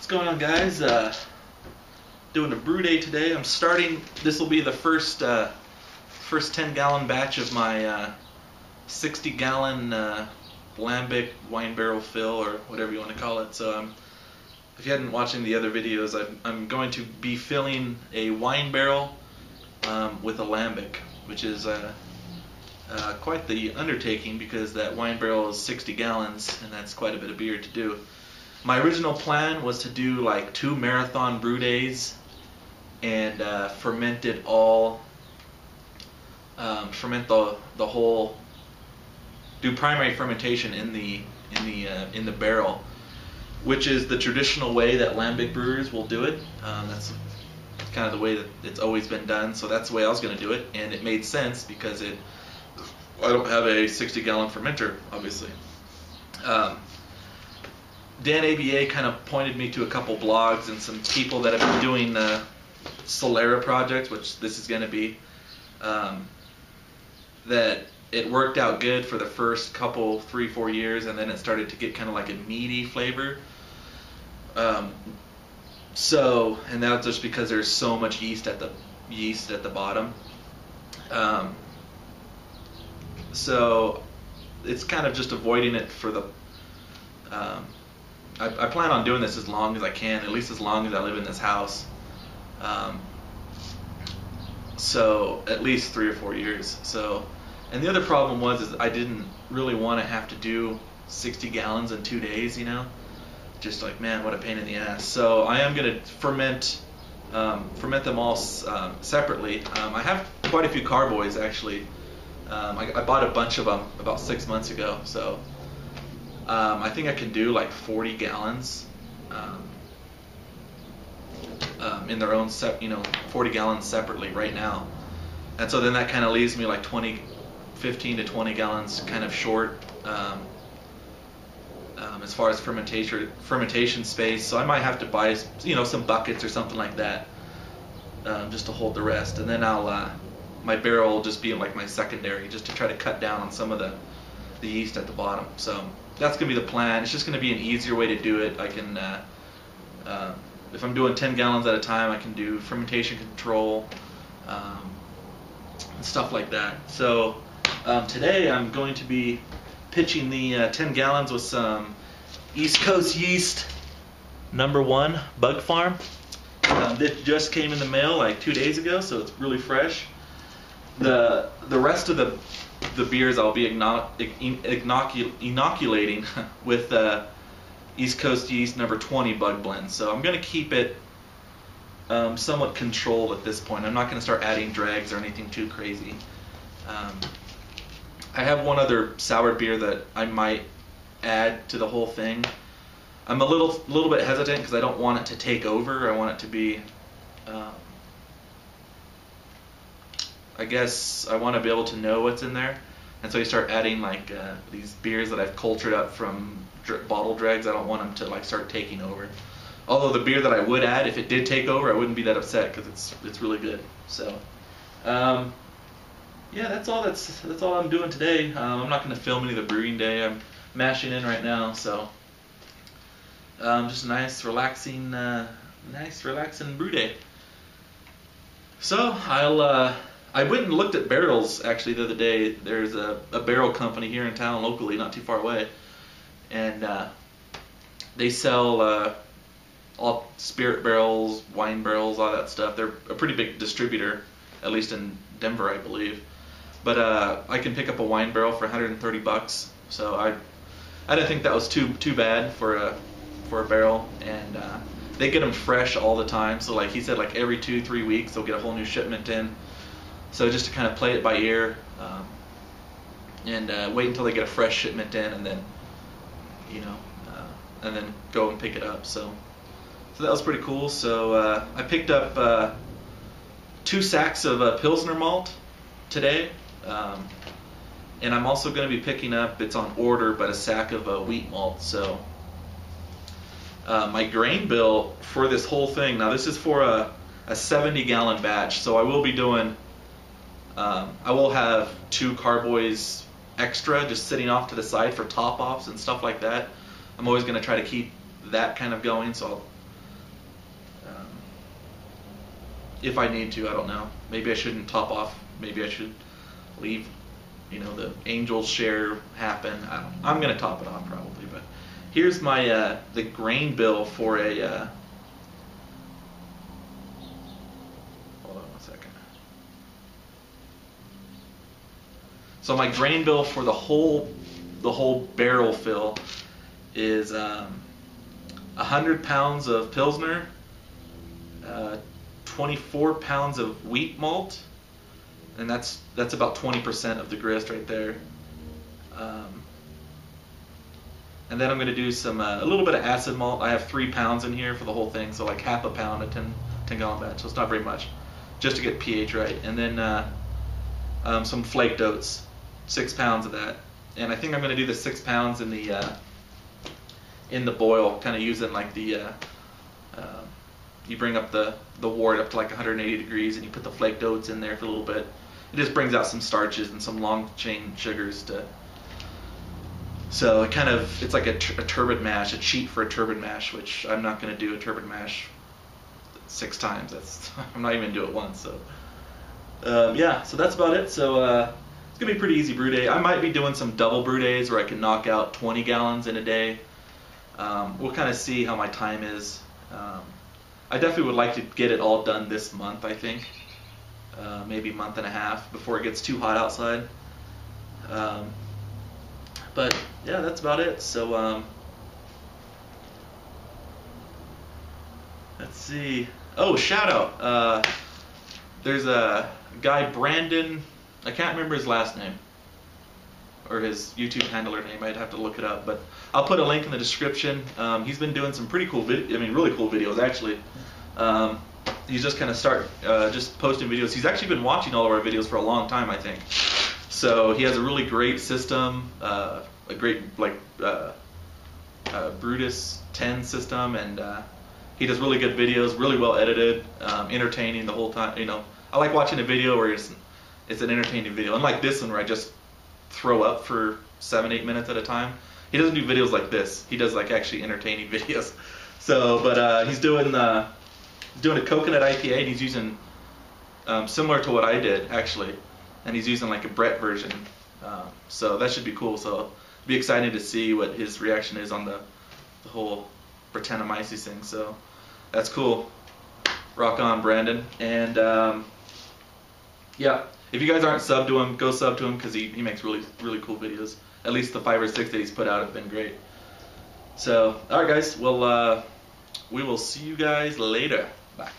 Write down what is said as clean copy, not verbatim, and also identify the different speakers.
Speaker 1: What's going on, guys? Doing a brew day today. I'm starting. This will be the first 10-gallon batch of my 60-gallon Lambic wine barrel fill, or whatever you want to call it. So if you hadn't watching the other videos, I'm going to be filling a wine barrel with a Lambic, which is quite the undertaking because that wine barrel is 60 gallons, and that's quite a bit of beer to do. My original plan was to do like 2 marathon brew days and ferment it all, ferment the whole, do primary fermentation in the barrel, which is the traditional way that Lambic brewers will do it. That's kind of the way that it's always been done, so that's the way I was going to do it, and it made sense because I don't have a 60-gallon fermenter, obviously. Dan ABA kind of pointed me to a couple blogs and some people that have been doing solera projects, which this is going to be, that it worked out good for the first couple, 3-4 years, and then it started to get kind of like a meaty flavor. So, and that's just because there's so much yeast at the bottom. So it's kind of just avoiding it for the. I plan on doing this as long as I can, at least as long as I live in this house. So at least 3 or 4 years. So, and the other problem is I didn't really want to have to do 60 gallons in 2 days, you know. Just like, man, what a pain in the ass. So I am going to ferment them all separately. I have quite a few carboys actually. I bought a bunch of them about 6 months ago. So. I think I can do like 40 gallons in their own 40 gallons separately right now, and so then that kind of leaves me like 15 to 20 gallons kind of short as far as fermentation space. So I might have to buy some buckets or something like that just to hold the rest, and then my barrel will just be like my secondary, just to try to cut down on some of the yeast at the bottom. So that's going to be the plan. It's just going to be an easier way to do it. I can, if I'm doing 10 gallons at a time, I can do fermentation control and stuff like that. So today I'm going to be pitching the 10 gallons with some East Coast yeast #1 Bug Farm. This just came in the mail like 2 days ago, so it's really fresh. The rest of the beers I'll be inoculating with East Coast yeast #20 bug blend. So I'm going to keep it somewhat controlled at this point. I'm not going to start adding dregs or anything too crazy. I have one other sour beer that I might add to the whole thing. I'm a little bit hesitant because I don't want it to take over. I want it to be I guess I want to be able to know what's in there, and so you start adding like these beers that I've cultured up from bottle dregs. I don't want them to like start taking over. Although the beer that I would add, if it did take over, I wouldn't be that upset because it's really good. So yeah, that's all I'm doing today. I'm not going to film any of the brewing day. I'm mashing in right now, so just a nice relaxing brew day. So I went and looked at barrels actually the other day. There's a barrel company here in town locally, not too far away, and they sell all spirit barrels, wine barrels, all that stuff. They're a pretty big distributor, at least in Denver, I believe. But I can pick up a wine barrel for $130, so I didn't think that was too bad for a barrel, and they get them fresh all the time. So like he said, like every 2-3 weeks they'll get a whole new shipment in. So just to kind of play it by ear, and wait until they get a fresh shipment in, and then, and then go and pick it up. So that was pretty cool. So I picked up 2 sacks of Pilsner malt today, and I'm also going to be picking up, it's on order, but a sack of wheat malt. So my grain bill for this whole thing, now this is for a 70-gallon batch, so I will be doing. I will have 2 carboys extra just sitting off to the side for top offs and stuff like that. I'm always going to try to keep that kind of going, so Um, if I need to, I don't know. Maybe I shouldn't top off. Maybe I should leave, the angel share happen. I don't know. I'm gonna top it off probably, but here's my the grain bill for a. Hold on one second. So my grain bill for the whole barrel fill is 100 pounds of Pilsner, 24 pounds of wheat malt, and that's about 20% of the grist right there. And then I'm going to do some a little bit of acid malt. I have 3 pounds in here for the whole thing, so like half a pound of 10 gallon batch, so it's not very much, just to get pH right. And then some flaked oats, 6 pounds of that. And I think I'm going to do the 6 pounds in the boil, kind of using like the you bring up the wort up to like 180 degrees, and you put the flaked oats in there for a little bit. It just brings out some starches and some long chain sugars to. So it's like a turbid mash, a cheat for a turbid mash, which I'm not going to do a turbid mash 6 times. I'm not even going to do it once. So yeah, so that's about it. So it's going to be a pretty easy brew day. I might be doing some double brew days where I can knock out 20 gallons in a day. We'll kind of see how my time is. I definitely would like to get it all done this month, I think. Maybe a month and a half before it gets too hot outside. But yeah, that's about it. So let's see. Oh, shout out. There's a guy, Brandon. I can't remember his last name or his YouTube handler name. I'd have to look it up, but I'll put a link in the description. He's been doing some pretty cool really cool videos actually. He's just kind of just posting videos. He's actually been watching all of our videos for a long time, I think. So he has a really great system, a great Brutus 10 system, and he does really good videos, really well edited, entertaining the whole time. I like watching a video where it's an entertaining video, unlike this one where I just throw up for 7-8 minutes at a time. He doesn't do videos like this. He does like actually entertaining videos. So, but he's doing a coconut IPA, and he's using similar to what I did actually, and he's using like a Brett version. So that should be cool. So it'll be exciting to see what his reaction is on the whole Brettanomyces thing. So that's cool. Rock on, Brandon. And yeah, if you guys aren't subbed to him, go sub to him because he makes really cool videos. At least the 5 or 6 that he's put out have been great. So, alright guys, well, we will see you guys later. Bye.